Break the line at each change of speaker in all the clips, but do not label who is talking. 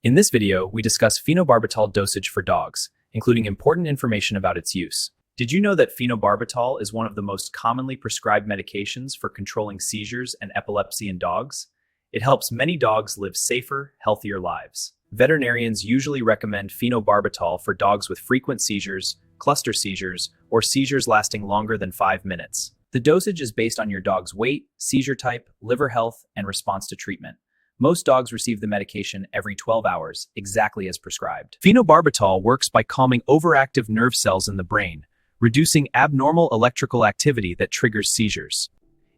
In this video, we discuss phenobarbital dosage for dogs, including important information about its use. Did you know that phenobarbital is one of the most commonly prescribed medications for controlling seizures and epilepsy in dogs? It helps many dogs live safer, healthier lives. Veterinarians usually recommend phenobarbital for dogs with frequent seizures, cluster seizures, or seizures lasting longer than 5 minutes. The dosage is based on your dog's weight, seizure type, liver health, and response to treatment. Most dogs receive the medication every 12 hours, exactly as prescribed. Phenobarbital works by calming overactive nerve cells in the brain, reducing abnormal electrical activity that triggers seizures.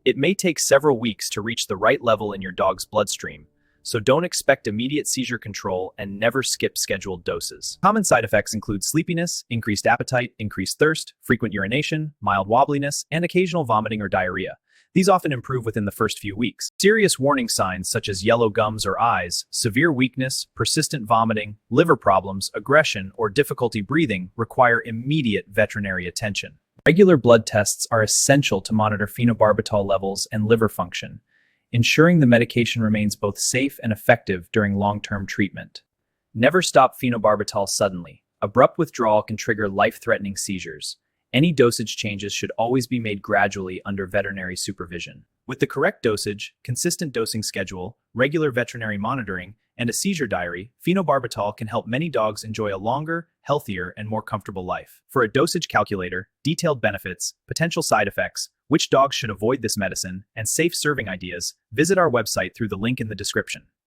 It may take several weeks to reach the right level in your dog's bloodstream, so don't expect immediate seizure control and never skip scheduled doses. Common side effects include sleepiness, increased appetite, increased thirst, frequent urination, mild wobbliness, and occasional vomiting or diarrhea. These often improve within the first few weeks. Serious warning signs such as yellow gums or eyes, severe weakness, persistent vomiting, liver problems, aggression, or difficulty breathing require immediate veterinary attention. Regular blood tests are essential to monitor phenobarbital levels and liver function, ensuring the medication remains both safe and effective during long-term treatment. Never stop phenobarbital suddenly. Abrupt withdrawal can trigger life-threatening seizures. Any dosage changes should always be made gradually under veterinary supervision. With the correct dosage, consistent dosing schedule, regular veterinary monitoring, and a seizure diary, phenobarbital can help many dogs enjoy a longer, healthier, and more comfortable life. For a dosage calculator, detailed benefits, potential side effects, which dogs should avoid this medicine, and safe serving ideas, visit our website through the link in the description.